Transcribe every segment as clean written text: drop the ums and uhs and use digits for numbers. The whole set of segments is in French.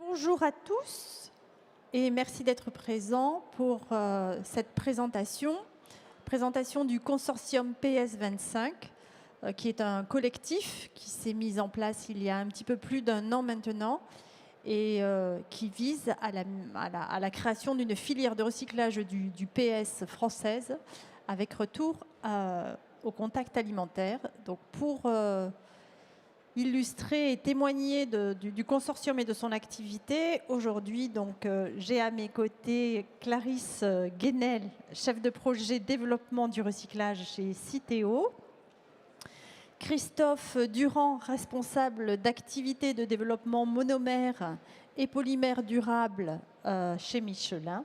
Bonjour à tous et merci d'être présents pour cette présentation du consortium PS25, qui est un collectif qui s'est mis en place il y a un petit peu plus d'un an maintenant et qui vise à la création d'une filière de recyclage du PS française avec retour au contact alimentaire. Donc pour illustrer et témoigner du consortium et de son activité. Aujourd'hui, j'ai à mes côtés Clarisse Guénel, chef de projet développement du recyclage chez Citeo. Christophe Durand, responsable d'activités de développement monomères et polymères durables chez Michelin.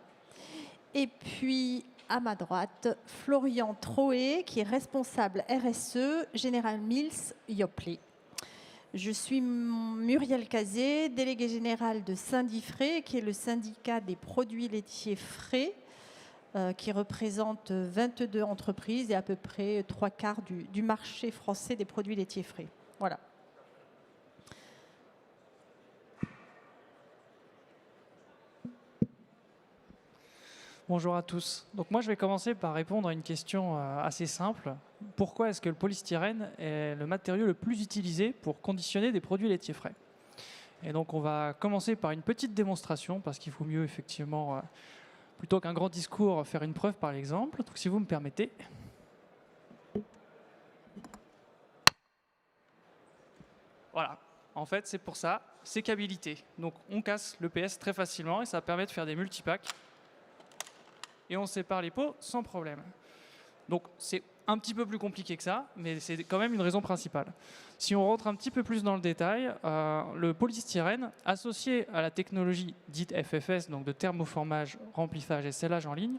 Et puis, à ma droite, Florian Troé, qui est responsable RSE, General Mills Yoplait. Je suis Muriel Cazé, déléguée générale de Syndifrais, qui est le syndicat des produits laitiers frais, qui représente 22 entreprises et à peu près 3/4 du marché français des produits laitiers frais. Voilà. Bonjour à tous. Donc moi, je vais commencer par répondre à une question assez simple. Pourquoi est-ce que le polystyrène est le matériau le plus utilisé pour conditionner des produits laitiers frais? Et donc on va commencer par une petite démonstration, parce qu'il faut mieux effectivement, plutôt qu'un grand discours, faire une preuve par l'exemple. Donc si vous me permettez. Voilà. En fait, c'est pour ça, sécabilité. Donc on casse le PS très facilement et ça permet de faire des multipacks. Et on sépare les pots sans problème. Donc c'est un petit peu plus compliqué que ça, mais c'est quand même une raison principale. Si on rentre un petit peu plus dans le détail, le polystyrène, associé à la technologie dite FFS, donc de thermoformage, remplissage et scellage en ligne,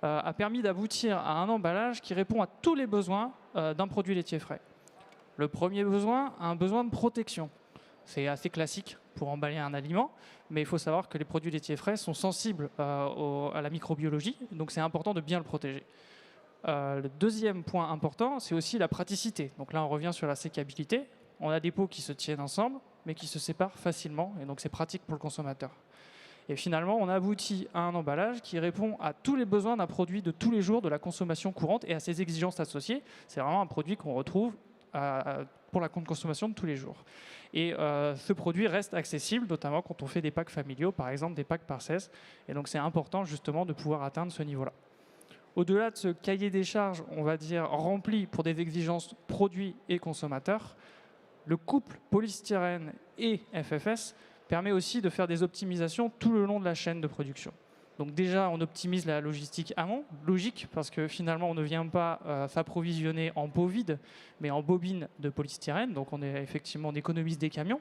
a permis d'aboutir à un emballage qui répond à tous les besoins d'un produit laitier frais. Le premier besoin, un besoin de protection. C'est assez classique pour emballer un aliment, mais il faut savoir que les produits laitiers frais sont sensibles à la microbiologie, donc c'est important de bien le protéger. Le deuxième point important, c'est aussi la praticité. Donc là, on revient sur la sécabilité. On a des pots qui se tiennent ensemble, mais qui se séparent facilement, et donc c'est pratique pour le consommateur. Et finalement, on aboutit à un emballage qui répond à tous les besoins d'un produit de tous les jours, de la consommation courante et à ses exigences associées. C'est vraiment un produit qu'on retrouve pour la consommation de tous les jours. Et ce produit reste accessible, notamment quand on fait des packs familiaux, par exemple des packs par 16. Et donc c'est important justement de pouvoir atteindre ce niveau-là. Au-delà de ce cahier des charges, on va dire, rempli pour des exigences produits et consommateurs, le couple polystyrène et FFS permet aussi de faire des optimisations tout le long de la chaîne de production. Donc déjà, on optimise la logistique amont, logique, parce que finalement, on ne vient pas s'approvisionner en pot vide, mais en bobines de polystyrène. Donc on économise des camions.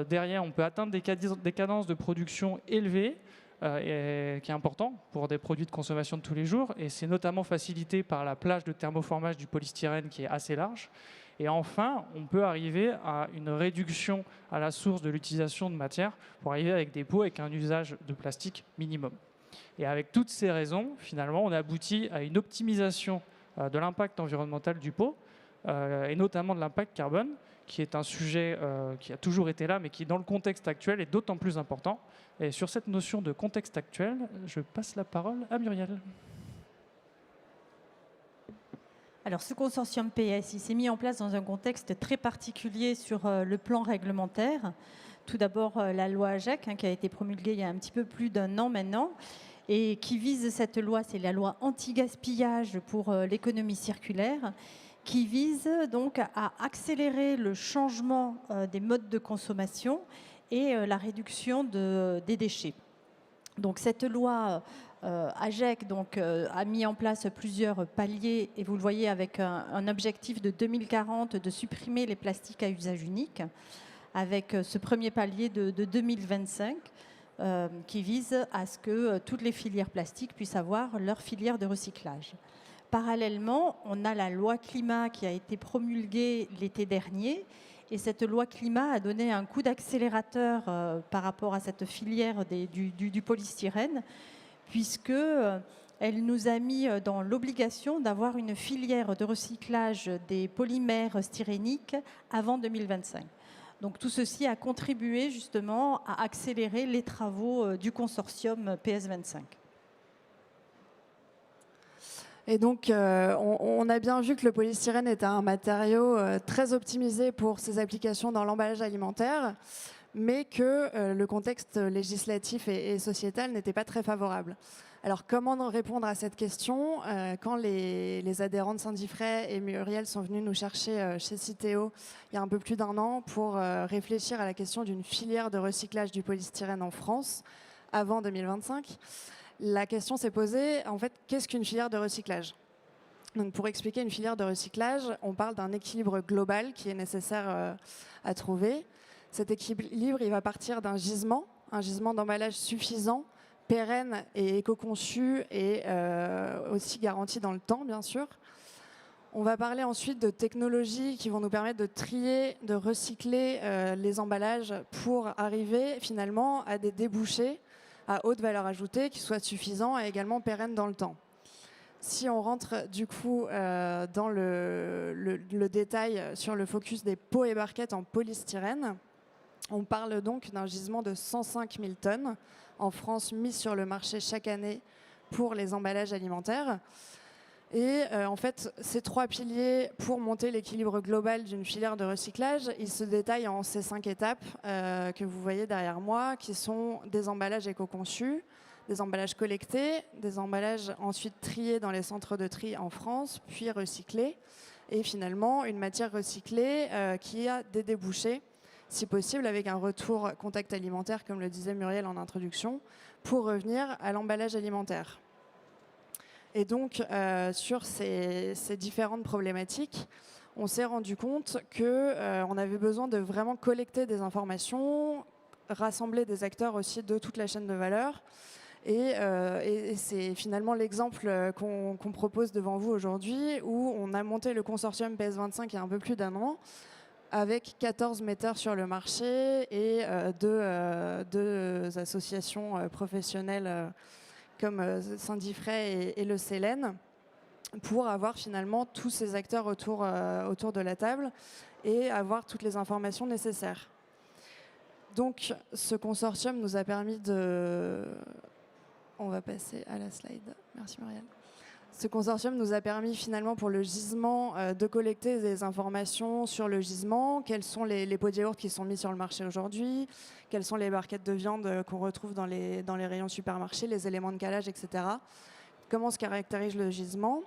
Derrière, on peut atteindre des cadences de production élevées, qui est important pour des produits de consommation de tous les jours. Et c'est notamment facilité par la plage de thermoformage du polystyrène qui est assez large. Et enfin, on peut arriver à une réduction à la source de l'utilisation de matière pour arriver avec des pots avec un usage de plastique minimum. Et avec toutes ces raisons, finalement, on aboutit à une optimisation de l'impact environnemental du pot, et notamment de l'impact carbone, qui est un sujet qui a toujours été là, mais qui, dans le contexte actuel, est d'autant plus important. Et sur cette notion de contexte actuel, je passe la parole à Muriel. Alors, ce consortium PS, il s'est mis en place dans un contexte très particulier sur le plan réglementaire. Tout d'abord, la loi AGEC, qui a été promulguée il y a un petit peu plus d'un an maintenant, et qui vise cette loi, c'est la loi anti-gaspillage pour l'économie circulaire, qui vise donc à accélérer le changement des modes de consommation et la réduction des déchets. Donc cette loi AGEC a mis en place plusieurs paliers, et vous le voyez avec un objectif de 2040 de supprimer les plastiques à usage unique, avec ce premier palier de 2025 qui vise à ce que toutes les filières plastiques puissent avoir leur filière de recyclage. Parallèlement, on a la loi climat qui a été promulguée l'été dernier. Et cette loi climat a donné un coup d'accélérateur par rapport à cette filière du polystyrène, puisqu'elle nous a mis dans l'obligation d'avoir une filière de recyclage des polymères styréniques avant 2025. Donc tout ceci a contribué justement à accélérer les travaux du consortium PS25. Et donc, on a bien vu que le polystyrène est un matériau très optimisé pour ses applications dans l'emballage alimentaire, mais que le contexte législatif et sociétal n'était pas très favorable. Alors, comment répondre à cette question quand les adhérents de Saint-Diffray et Muriel sont venus nous chercher chez Citeo il y a un peu plus d'1 an pour réfléchir à la question d'une filière de recyclage du polystyrène en France avant 2025. La question s'est posée, en fait, qu'est-ce qu'une filière de recyclage ? Donc, pour expliquer une filière de recyclage, on parle d'un équilibre global qui est nécessaire à trouver. Cet équilibre, il va partir d'un gisement d'emballage suffisant, pérenne et éco-conçu et aussi garanti dans le temps, bien sûr. On va parler ensuite de technologies qui vont nous permettre de trier, de recycler les emballages pour arriver finalement à des débouchés à haute valeur ajoutée qui soient suffisants et également pérennes dans le temps. Si on rentre du coup dans le détail sur le focus des pots et barquettes en polystyrène, on parle donc d'un gisement de 105 000 tonnes en France mis sur le marché chaque année pour les emballages alimentaires. Et en fait, ces 3 piliers pour monter l'équilibre global d'une filière de recyclage, ils se détaillent en ces 5 étapes que vous voyez derrière moi, qui sont des emballages éco-conçus, des emballages collectés, des emballages ensuite triés dans les centres de tri en France, puis recyclés, et finalement une matière recyclée qui a des débouchés, si possible avec un retour contact alimentaire, comme le disait Muriel en introduction, pour revenir à l'emballage alimentaire. Et donc, sur ces différentes problématiques, on s'est rendu compte qu'on avait besoin de vraiment collecter des informations, rassembler des acteurs aussi de toute la chaîne de valeur. Et c'est finalement l'exemple qu'on propose devant vous aujourd'hui, où on a monté le consortium PS25 il y a un peu plus d'1 an, avec 14 metteurs sur le marché et deux associations professionnelles comme Saint-Diffray et le Célène, pour avoir finalement tous ces acteurs autour de la table et avoir toutes les informations nécessaires. Donc ce consortium nous a permis de... On va passer à la slide. Merci Muriel. Ce consortium nous a permis finalement pour le gisement de collecter des informations sur le gisement, quels sont les pots de yaourt qui sont mis sur le marché aujourd'hui, quelles sont les barquettes de viande qu'on retrouve dans les rayons supermarchés, les éléments de calage, etc. Comment se caractérise le gisement.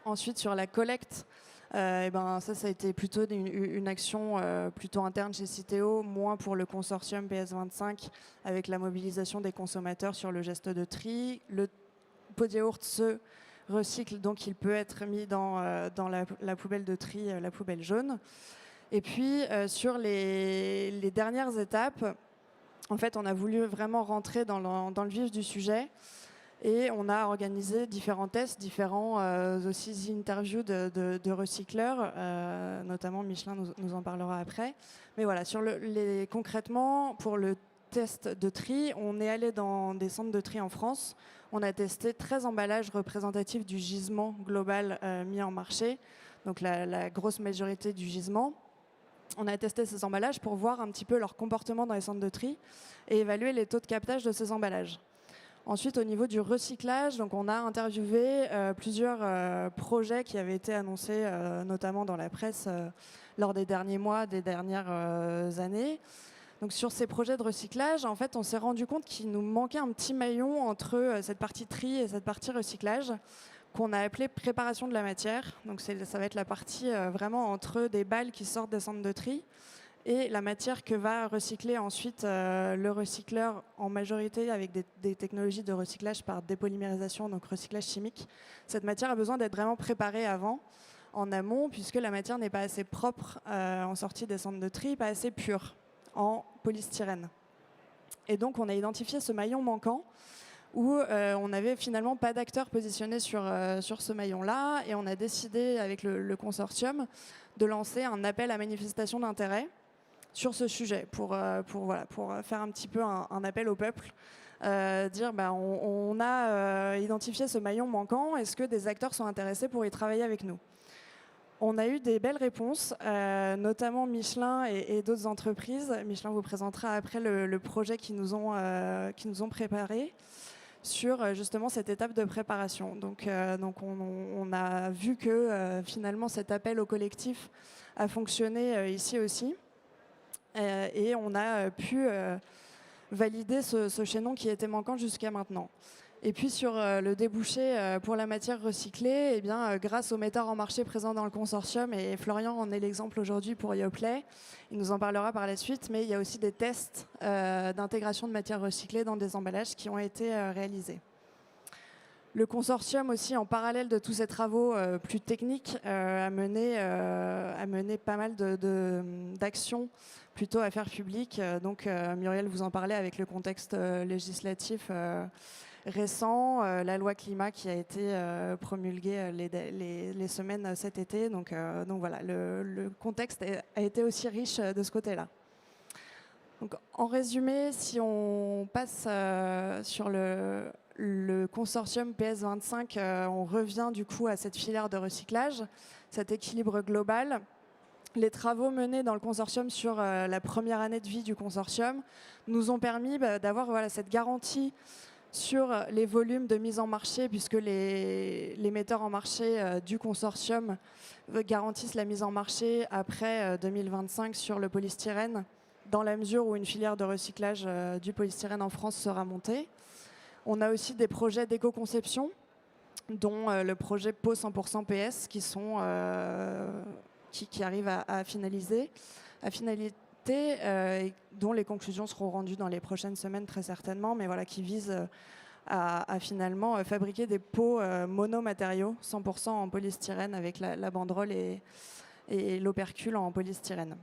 Ensuite, sur la collecte, ça a été plutôt une action plutôt interne chez Citeo, moins pour le consortium PS25, avec la mobilisation des consommateurs sur le geste de tri. Le pot de yaourt se recycle, donc il peut être mis dans la poubelle de tri, la poubelle jaune. Et puis sur les dernières étapes, en fait, on a voulu vraiment rentrer dans le vif du sujet et on a organisé différents tests, différents aussi interviews de recycleurs, notamment Michelin nous en parlera après. Mais voilà, concrètement, pour le test de tri, on est allé dans des centres de tri en France. On a testé 13 emballages représentatifs du gisement global mis en marché, donc la grosse majorité du gisement. On a testé ces emballages pour voir un petit peu leur comportement dans les centres de tri et évaluer les taux de captage de ces emballages. Ensuite, au niveau du recyclage, donc on a interviewé plusieurs projets qui avaient été annoncés, notamment dans la presse, lors des derniers mois, des dernières années. Donc sur ces projets de recyclage, en fait, on s'est rendu compte qu'il nous manquait un petit maillon entre cette partie tri et cette partie recyclage, qu'on a appelé préparation de la matière. Donc ça va être la partie vraiment entre des balles qui sortent des centres de tri et la matière que va recycler ensuite le recycleur, en majorité avec des technologies de recyclage par dépolymérisation, donc recyclage chimique. Cette matière a besoin d'être vraiment préparée avant, en amont, puisque la matière n'est pas assez propre en sortie des centres de tri, pas assez pure en polystyrène. Et donc on a identifié ce maillon manquant où on n'avait finalement pas d'acteurs positionnés sur ce maillon-là, et on a décidé avec le consortium de lancer un appel à manifestation d'intérêt sur ce sujet pour faire un petit peu un appel au peuple, dire on a identifié ce maillon manquant, est-ce que des acteurs sont intéressés pour y travailler avec nous? On a eu des belles réponses, notamment Michelin et d'autres entreprises. Michelin vous présentera après le projet qu'ils nous ont préparé sur justement cette étape de préparation. Donc on a vu que finalement cet appel au collectif a fonctionné ici aussi. Et on a pu valider ce chaînon qui était manquant jusqu'à maintenant. Et puis sur le débouché pour la matière recyclée, eh bien, grâce aux metteurs en marché présents dans le consortium, et Florian en est l'exemple aujourd'hui pour Yoplait, il nous en parlera par la suite, mais il y a aussi des tests d'intégration de matière recyclée dans des emballages qui ont été réalisés. Le consortium aussi, en parallèle de tous ces travaux plus techniques, a mené pas mal d'actions plutôt affaires publiques. Donc Muriel vous en parlait avec le contexte législatif récent, la loi climat qui a été promulguée les semaines cet été. Donc voilà, le contexte a été aussi riche de ce côté-là. Donc, en résumé, si on passe sur le consortium PS25, on revient du coup à cette filière de recyclage, cet équilibre global. Les travaux menés dans le consortium sur la première année de vie du consortium nous ont permis d'avoir cette garantie sur les volumes de mise en marché, puisque les metteurs en marché du consortium garantissent la mise en marché après 2025 sur le polystyrène, dans la mesure où une filière de recyclage du polystyrène en France sera montée. On a aussi des projets d'éco-conception, dont le projet PO 100% PS, qui arrivent à finalité, dont les conclusions seront rendues dans les prochaines semaines très certainement, mais voilà, qui visent à finalement fabriquer des pots monomatériaux 100% en polystyrène avec la banderole et l'opercule en polystyrène.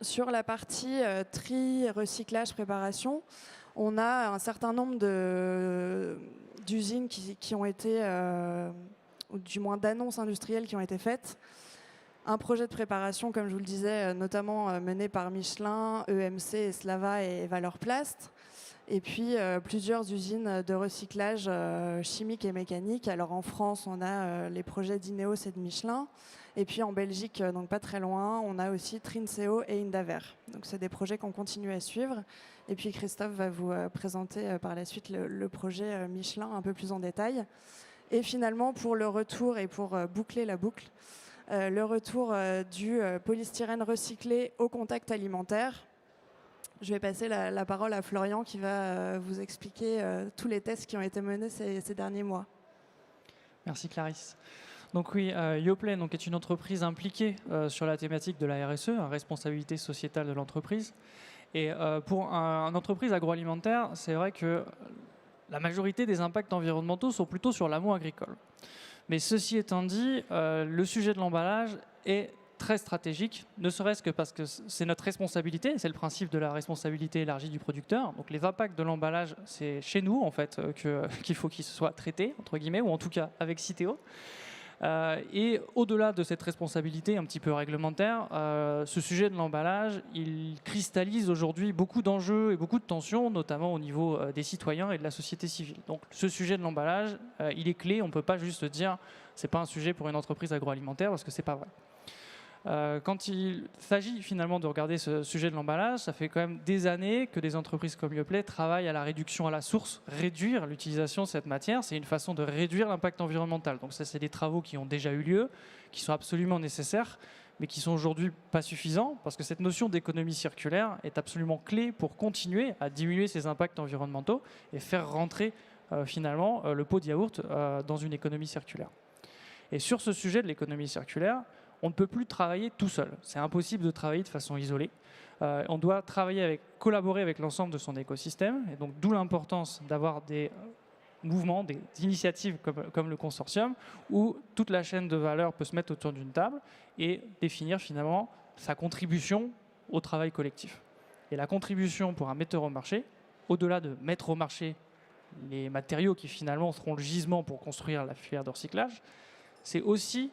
Sur la partie tri, recyclage, préparation, on a un certain nombre d'usines qui ont été, ou du moins d'annonces industrielles qui ont été faites. Un projet de préparation, comme je vous le disais, notamment mené par Michelin, EMC, Eslava et Valorplast. Et puis plusieurs usines de recyclage chimique et mécanique. Alors en France, on a les projets d'Ineos et de Michelin. Et puis en Belgique, donc pas très loin, on a aussi Trinseo et Indaver. Donc c'est des projets qu'on continue à suivre. Et puis Christophe va vous présenter par la suite le projet Michelin un peu plus en détail. Et finalement, pour le retour et pour boucler la boucle, le retour du polystyrène recyclé au contact alimentaire. Je vais passer la parole à Florian qui va vous expliquer tous les tests qui ont été menés ces derniers mois. Merci Clarisse. Donc oui, Yoplait est une entreprise impliquée sur la thématique de la RSE, la responsabilité sociétale de l'entreprise. Et pour une entreprise agroalimentaire, c'est vrai que la majorité des impacts environnementaux sont plutôt sur l'amont agricole. Mais ceci étant dit, le sujet de l'emballage est très stratégique, ne serait-ce que parce que c'est notre responsabilité, c'est le principe de la responsabilité élargie du producteur. Donc les impacts de l'emballage, c'est chez nous en fait qu'il faut qu'ils soient traités, entre guillemets, ou en tout cas avec Citeo. Et au-delà de cette responsabilité un petit peu réglementaire, ce sujet de l'emballage, il cristallise aujourd'hui beaucoup d'enjeux et beaucoup de tensions, notamment au niveau des citoyens et de la société civile. Donc ce sujet de l'emballage, il est clé. On ne peut pas juste dire c'est pas un sujet pour une entreprise agroalimentaire parce que c'est pas vrai. Quand il s'agit finalement de regarder ce sujet de l'emballage, ça fait quand même des années que des entreprises comme Yoplait travaillent à la réduction à la source, réduire l'utilisation de cette matière. C'est une façon de réduire l'impact environnemental. Donc ça, c'est des travaux qui ont déjà eu lieu, qui sont absolument nécessaires, mais qui sont aujourd'hui pas suffisants, parce que cette notion d'économie circulaire est absolument clé pour continuer à diminuer ces impacts environnementaux et faire rentrer finalement le pot de yaourt dans une économie circulaire. Et sur ce sujet de l'économie circulaire, on ne peut plus travailler tout seul. C'est impossible de travailler de façon isolée. On doit collaborer avec l'ensemble de son écosystème. Et donc, d'où l'importance d'avoir des mouvements, des initiatives comme le consortium, où toute la chaîne de valeur peut se mettre autour d'une table et définir finalement sa contribution au travail collectif. Et la contribution pour un metteur au marché, au-delà de mettre au marché les matériaux qui finalement seront le gisement pour construire la filière de recyclage, c'est aussi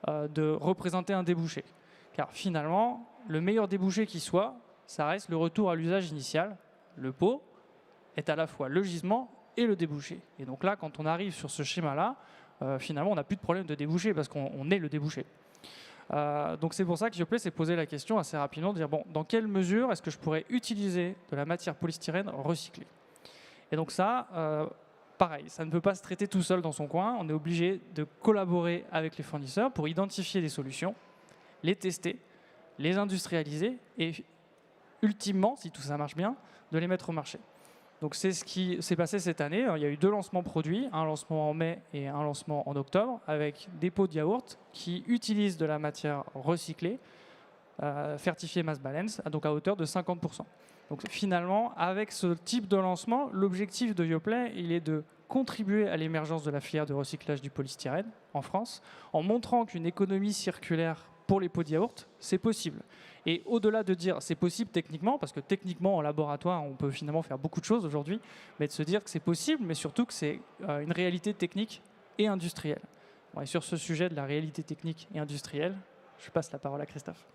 de représenter un débouché. Car finalement, le meilleur débouché qui soit, ça reste le retour à l'usage initial. Le pot est à la fois le gisement et le débouché. Et donc là, quand on arrive sur ce schéma-là, finalement, on n'a plus de problème de débouché parce qu'on est le débouché. Donc c'est pour ça que Yoplait s'est posé la question assez rapidement de dire bon, dans quelle mesure est-ce que je pourrais utiliser de la matière polystyrène recyclée? Et donc ça, pareil, ça ne peut pas se traiter tout seul dans son coin. On est obligé de collaborer avec les fournisseurs pour identifier des solutions, les tester, les industrialiser et ultimement, si tout ça marche bien, de les mettre au marché. Donc c'est ce qui s'est passé cette année. Il y a eu 2 lancements produits, un lancement en mai et un lancement en octobre, avec des pots de yaourt qui utilisent de la matière recyclée, certifiée Mass Balance, donc à hauteur de 50%. Donc finalement, avec ce type de lancement, l'objectif de Yoplait, il est de contribuer à l'émergence de la filière de recyclage du polystyrène en France, en montrant qu'une économie circulaire pour les pots de yaourt, c'est possible. Et au-delà de dire c'est possible techniquement, parce que techniquement en laboratoire on peut finalement faire beaucoup de choses aujourd'hui, mais de se dire que c'est possible, mais surtout que c'est une réalité technique et industrielle. Bon, et sur ce sujet de la réalité technique et industrielle, je passe la parole à Christophe.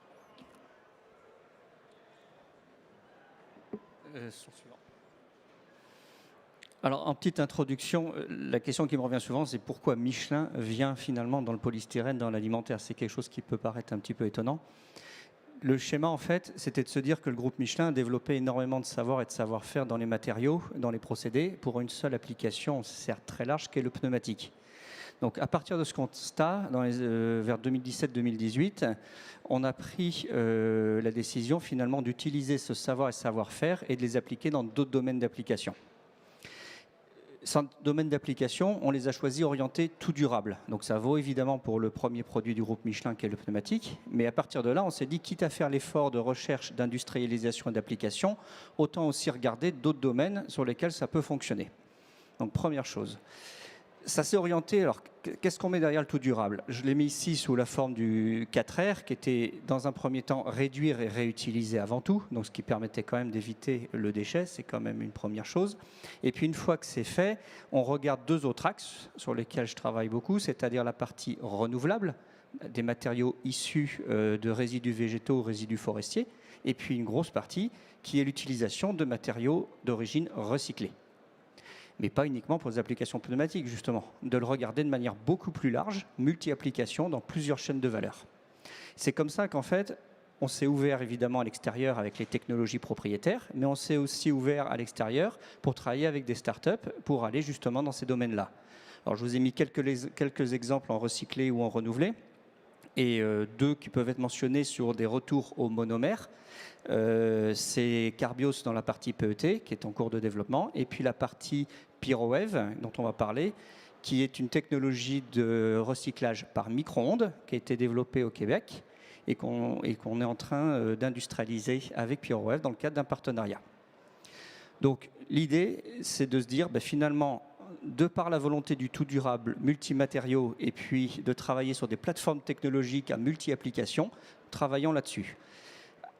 Alors, en petite introduction, la question qui me revient souvent, c'est pourquoi Michelin vient finalement dans le polystyrène, dans l'alimentaire. C'est quelque chose qui peut paraître un petit peu étonnant. Le schéma, en fait, c'était de se dire que le groupe Michelin a développé énormément de savoir et de savoir-faire dans les matériaux, dans les procédés, pour une seule application, certes très large, qui est le pneumatique. Donc, à partir de ce constat, vers 2017-2018, on a pris la décision finalement d'utiliser ce savoir et savoir-faire et de les appliquer dans d'autres domaines d'application. Ces domaines d'application, on les a choisis orientés tout durable. Donc ça vaut évidemment pour le premier produit du groupe Michelin qui est le pneumatique. Mais à partir de là, on s'est dit, quitte à faire l'effort de recherche, d'industrialisation et d'application, autant aussi regarder d'autres domaines sur lesquels ça peut fonctionner. Donc première chose. Ça s'est orienté, alors qu'est-ce qu'on met derrière le tout durable? Je l'ai mis ici sous la forme du 4R, qui était dans un premier temps réduire et réutiliser avant tout, donc ce qui permettait quand même d'éviter le déchet, c'est quand même une première chose. Et puis une fois que c'est fait, on regarde 2 autres axes sur lesquels je travaille beaucoup, c'est-à-dire la partie renouvelable, des matériaux issus de résidus végétaux ou résidus forestiers, et puis une grosse partie qui est l'utilisation de matériaux d'origine recyclée. Mais pas uniquement pour les applications pneumatiques, justement, de le regarder de manière beaucoup plus large, multi-applications dans plusieurs chaînes de valeur. C'est comme ça qu'en fait, on s'est ouvert évidemment à l'extérieur avec les technologies propriétaires, mais on s'est aussi ouvert à l'extérieur pour travailler avec des startups pour aller justement dans ces domaines-là. Alors je vous ai mis quelques exemples en recyclé ou en renouvelé, et 2 qui peuvent être mentionnés sur des retours au monomère. C'est Carbios dans la partie PET qui est en cours de développement, et puis la partie PyroWave dont on va parler, qui est une technologie de recyclage par micro-ondes qui a été développée au Québec et qu'on est en train d'industrialiser avec PyroWave dans le cadre d'un partenariat. Donc l'idée, c'est de se dire finalement, de par la volonté du tout durable, multimatériaux, et puis de travailler sur des plateformes technologiques à multi-applications, travaillons là-dessus.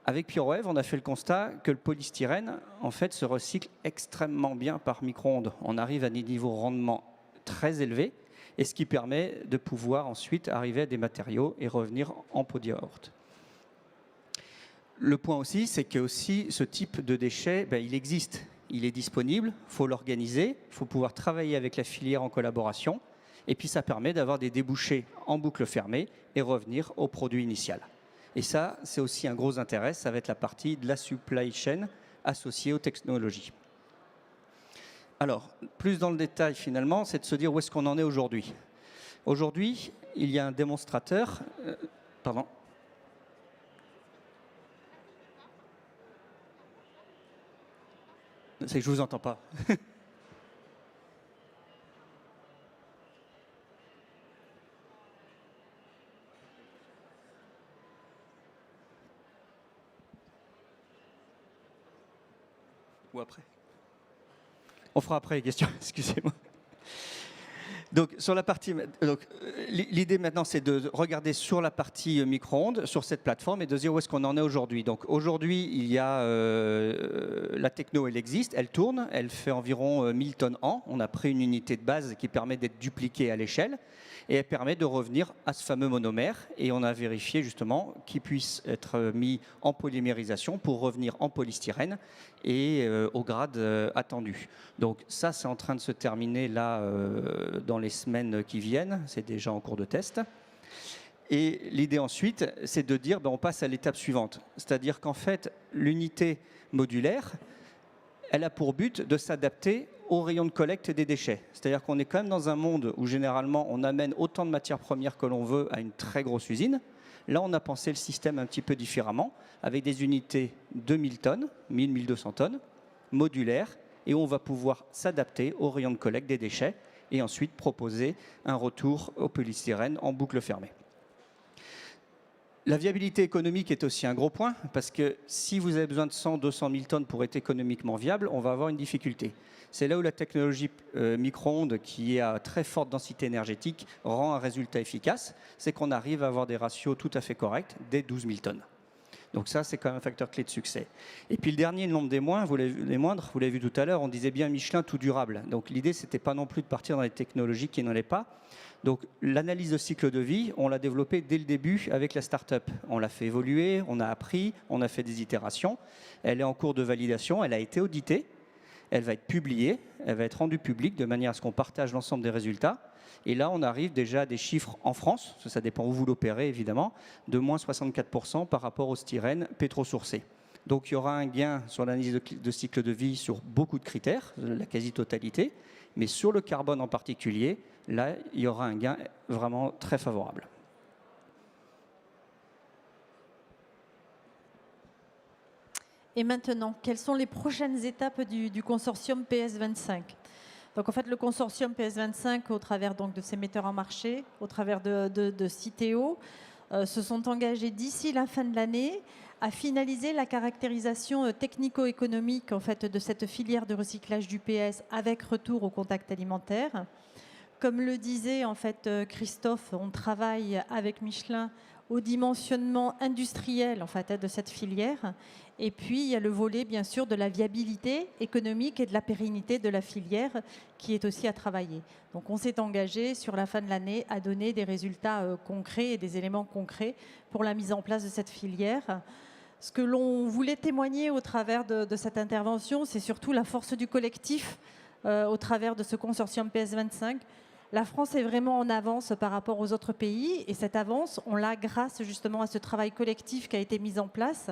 Avec PyroWave, on a fait le constat que le polystyrène, en fait, se recycle extrêmement bien par micro-ondes. On arrive à des niveaux de rendement très élevés, et ce qui permet de pouvoir ensuite arriver à des matériaux et revenir en pot de yaourt. Le point aussi, c'est que aussi, ce type de déchet, il existe. Il est disponible, il faut l'organiser, il faut pouvoir travailler avec la filière en collaboration, et puis ça permet d'avoir des débouchés en boucle fermée et revenir au produit initial. Et ça, c'est aussi un gros intérêt, ça va être la partie de la supply chain associée aux technologies. Alors, plus dans le détail finalement, c'est de se dire où est-ce qu'on en est aujourd'hui. Aujourd'hui, il y a un démonstrateur... pardon. C'est que je ne vous entends pas. Ou après. On fera après les questions, excusez-moi. Donc, sur la partie, l'idée maintenant, c'est de regarder sur la partie micro-ondes, sur cette plateforme, et de dire où est-ce qu'on en est aujourd'hui. Donc, aujourd'hui, il y a la techno, elle existe, elle tourne, elle fait environ 1000 tonnes an. On a pris une unité de base qui permet d'être dupliquée à l'échelle, et elle permet de revenir à ce fameux monomère. Et on a vérifié justement qu'il puisse être mis en polymérisation pour revenir en polystyrène et au grade attendu. Donc ça, c'est en train de se terminer là dans les semaines qui viennent. C'est déjà en cours de test. Et l'idée ensuite, c'est de dire, on passe à l'étape suivante. C'est-à-dire qu'en fait, l'unité modulaire, elle a pour but de s'adapter au rayon de collecte des déchets. C'est-à-dire qu'on est quand même dans un monde où généralement on amène autant de matières premières que l'on veut à une très grosse usine. Là, on a pensé le système un petit peu différemment, avec des unités de 1000 tonnes, 1000-1200 tonnes, modulaires, et où on va pouvoir s'adapter au rayon de collecte des déchets et ensuite proposer un retour au polystyrène en boucle fermée. La viabilité économique est aussi un gros point, parce que si vous avez besoin de 100-200 000 tonnes pour être économiquement viable, on va avoir une difficulté. C'est là où la technologie micro-ondes, qui est à très forte densité énergétique, rend un résultat efficace, c'est qu'on arrive à avoir des ratios tout à fait corrects dès 12 000 tonnes. Donc ça, c'est quand même un facteur clé de succès. Et puis le dernier, le nombre des moindres, vous l'avez vu tout à l'heure, on disait bien Michelin tout durable. Donc l'idée, c'était pas non plus de partir dans les technologies qui n'en est pas. Donc l'analyse de cycle de vie, on l'a développée dès le début avec la start-up. On l'a fait évoluer, on a appris, on a fait des itérations. Elle est en cours de validation, elle a été auditée, elle va être publiée, elle va être rendue publique de manière à ce qu'on partage l'ensemble des résultats. Et là, on arrive déjà à des chiffres en France, ça dépend où vous l'opérez évidemment, de moins 64% par rapport au styrène pétrosourcé. Donc il y aura un gain sur l'analyse de cycle de vie sur beaucoup de critères, la quasi-totalité, mais sur le carbone en particulier, là, il y aura un gain vraiment très favorable. Et maintenant, quelles sont les prochaines étapes du consortium PS25 ? Donc en fait, le consortium PS25, au travers donc, de ses metteurs en marché, au travers de Citeo, se sont engagés d'ici la fin de l'année à finaliser la caractérisation technico-économique en fait, de cette filière de recyclage du PS avec retour au contact alimentaire. Comme le disait en fait Christophe, on travaille avec Michelin au dimensionnement industriel en fait, de cette filière. Et puis, il y a le volet, bien sûr, de la viabilité économique et de la pérennité de la filière qui est aussi à travailler. Donc, on s'est engagé sur la fin de l'année à donner des résultats concrets et des éléments concrets pour la mise en place de cette filière. Ce que l'on voulait témoigner au travers de cette intervention, c'est surtout la force du collectif au travers de ce consortium PS25. La France est vraiment en avance par rapport aux autres pays et cette avance, on l'a grâce justement à ce travail collectif qui a été mis en place,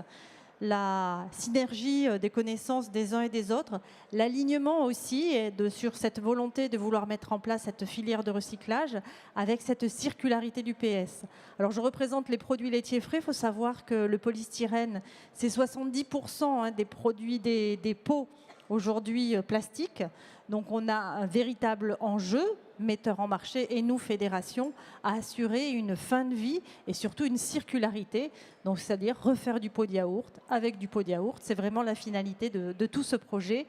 la synergie des connaissances des uns et des autres, l'alignement aussi sur cette volonté de vouloir mettre en place cette filière de recyclage avec cette circularité du PS. Alors je représente les produits laitiers frais, il faut savoir que le polystyrène, c'est 70% des produits des pots aujourd'hui plastiques. Donc on a un véritable enjeu, metteurs en marché et nous, fédération, à assurer une fin de vie et surtout une circularité. Donc c'est-à-dire refaire du pot de yaourt avec du pot de yaourt. C'est vraiment la finalité de tout ce projet.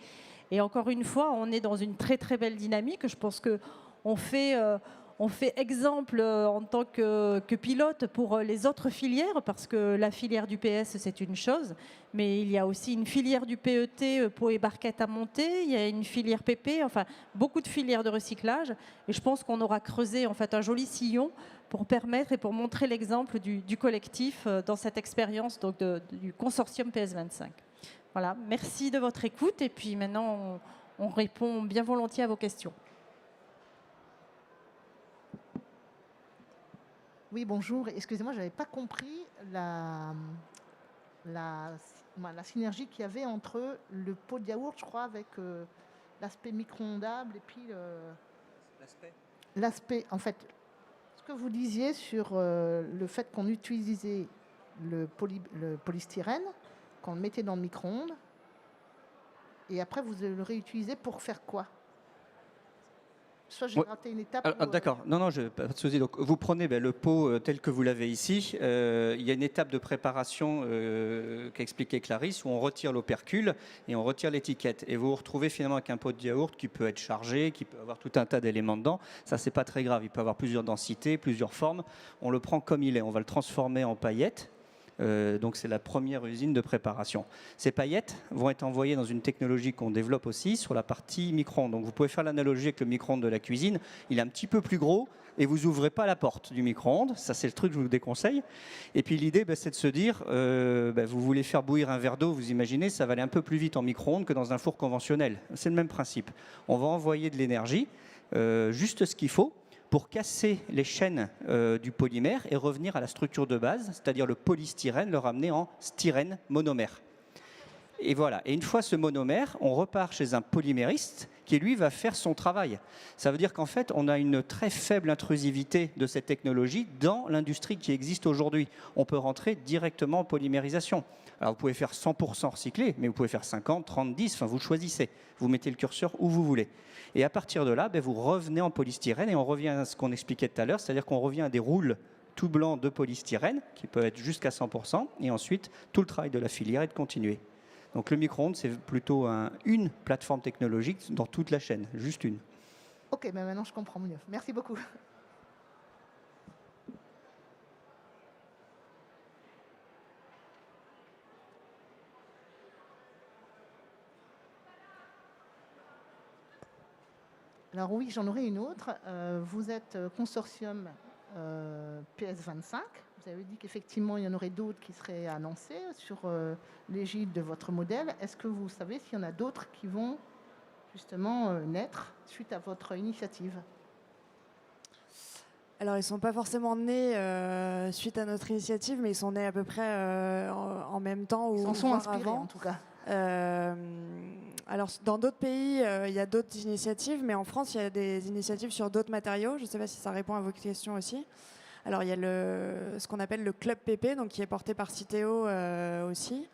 Et encore une fois, on est dans une très très belle dynamique. Je pense qu'on fait... On fait exemple en tant que pilote pour les autres filières, parce que la filière du PS, c'est une chose, mais il y a aussi une filière du PET, pot et barquettes à monter, il y a une filière PP, enfin beaucoup de filières de recyclage. Et je pense qu'on aura creusé en fait un joli sillon pour permettre et pour montrer l'exemple du collectif dans cette expérience donc du consortium PS25. Voilà, merci de votre écoute et puis maintenant on répond bien volontiers à vos questions. Oui, bonjour. Excusez-moi, je n'avais pas compris la synergie qu'il y avait entre le pot de yaourt, je crois, avec l'aspect micro-ondable et puis l'aspect. En fait, ce que vous disiez sur le fait qu'on utilisait le polystyrène, qu'on le mettait dans le micro-ondes, et après vous le réutilisez pour faire quoi ? Soit j'ai raté une étape. D'accord, non, pas de souci. Donc, vous prenez le pot tel que vous l'avez ici. Il y a une étape de préparation qu'a expliqué Clarisse où on retire l'opercule et on retire l'étiquette. Et vous vous retrouvez finalement avec un pot de yaourt qui peut être chargé, qui peut avoir tout un tas d'éléments dedans. Ça, c'est pas très grave. Il peut avoir plusieurs densités, plusieurs formes. On le prend comme il est. On va le transformer en paillettes. Donc c'est la première usine de préparation. Ces paillettes vont être envoyées dans une technologie qu'on développe aussi sur la partie micro-ondes. Donc vous pouvez faire l'analogie avec le micro-ondes de la cuisine. Il est un petit peu plus gros et vous n'ouvrez pas la porte du micro-ondes. Ça, c'est le truc que je vous déconseille. Et puis l'idée, c'est de se dire, vous voulez faire bouillir un verre d'eau, vous imaginez, ça va aller un peu plus vite en micro-ondes que dans un four conventionnel. C'est le même principe. On va envoyer de l'énergie, juste ce qu'il faut, pour casser les chaînes du polymère et revenir à la structure de base, c'est-à-dire le polystyrène, le ramener en styrène monomère. Et voilà. Et une fois ce monomère, on repart chez un polymériste qui, lui, va faire son travail. Ça veut dire qu'en fait, on a une très faible intrusivité de cette technologie dans l'industrie qui existe aujourd'hui. On peut rentrer directement en polymérisation. Alors, vous pouvez faire 100% recyclé, mais vous pouvez faire 50, 30, 10, enfin, vous choisissez. Vous mettez le curseur où vous voulez. Et à partir de là, vous revenez en polystyrène et on revient à ce qu'on expliquait tout à l'heure, c'est-à-dire qu'on revient à des roules tout blancs de polystyrène, qui peuvent être jusqu'à 100%, et ensuite, tout le travail de la filière est de continuer. Donc le micro-ondes, c'est plutôt une plateforme technologique dans toute la chaîne, juste une. Ok, mais maintenant je comprends mieux. Merci beaucoup. Alors oui, j'en aurai une autre. Vous êtes consortium PS25. Vous avez dit qu'effectivement, il y en aurait d'autres qui seraient annoncés sur l'égide de votre modèle. Est-ce que vous savez s'il y en a d'autres qui vont justement naître suite à votre initiative? Alors, ils ne sont pas forcément nés suite à notre initiative, mais ils sont nés à peu près en même temps ou Ils s'en sont voire inspirés avant. en tout cas. Alors, dans d'autres pays, il y a d'autres initiatives, mais en France, il y a des initiatives sur d'autres matériaux. Je ne sais pas si ça répond à vos questions aussi. Alors, il y a ce qu'on appelle le Club PP, donc, qui est porté par Citeo aussi,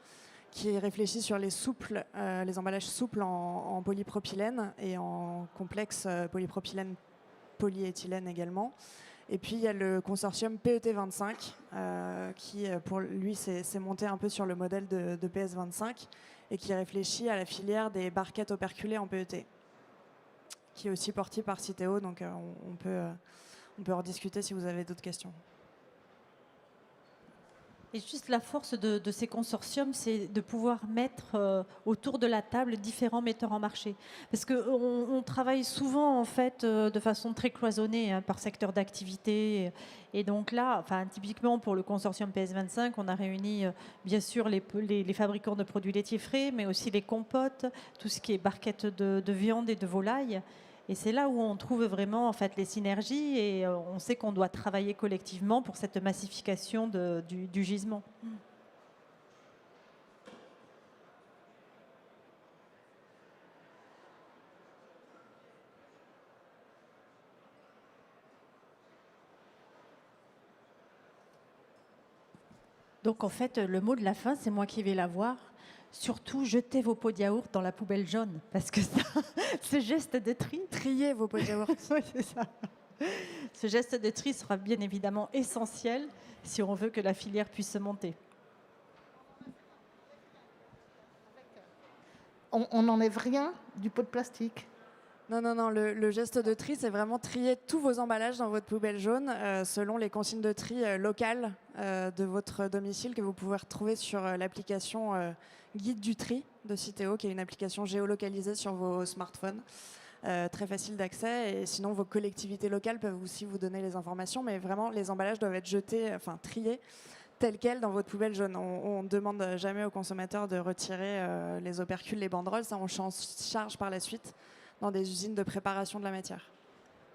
qui réfléchit sur les souples, les emballages souples en polypropylène et en complexe polypropylène polyéthylène également. Et puis, il y a le consortium PET25, qui, pour lui, s'est monté un peu sur le modèle de PS25 et qui réfléchit à la filière des barquettes operculées en PET, qui est aussi porté par Citeo, donc on peut en discuter si vous avez d'autres questions. Et juste la force de ces consortiums, c'est de pouvoir mettre autour de la table différents metteurs en marché. Parce qu'on travaille souvent en fait de façon très cloisonnée par secteur d'activité. Et donc là, typiquement pour le consortium PS25, on a réuni bien sûr les fabricants de produits laitiers frais, mais aussi les compotes, tout ce qui est barquettes de viande et de volaille. Et c'est là où on trouve vraiment en fait les synergies et on sait qu'on doit travailler collectivement pour cette massification du gisement. Donc en fait, le mot de la fin, c'est moi qui vais l'avoir. Surtout, jetez vos pots de yaourt dans la poubelle jaune, parce que ça, ce geste de tri... Triez vos pots de yaourt. Oui, c'est ça. Ce geste de tri sera bien évidemment essentiel si on veut que la filière puisse se monter. On n'enlève rien du pot de plastique. Non, le geste de tri, c'est vraiment trier tous vos emballages dans votre poubelle jaune selon les consignes de tri locales de votre domicile que vous pouvez retrouver sur l'application Guide du tri de Citeo, qui est une application géolocalisée sur vos smartphones. Très facile d'accès, et sinon vos collectivités locales peuvent aussi vous donner les informations, mais vraiment les emballages doivent être jetés, triés tels quels dans votre poubelle jaune. On ne demande jamais aux consommateurs de retirer les opercules, les banderoles, ça on charge par la suite dans des usines de préparation de la matière.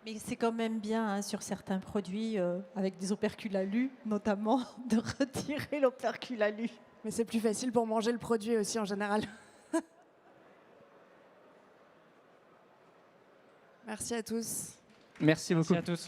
Mais c'est quand même bien sur certains produits, avec des opercules alu notamment, de retirer l'opercule alu. Mais c'est plus facile pour manger le produit aussi en général. Merci à tous. Merci beaucoup. Merci à tous.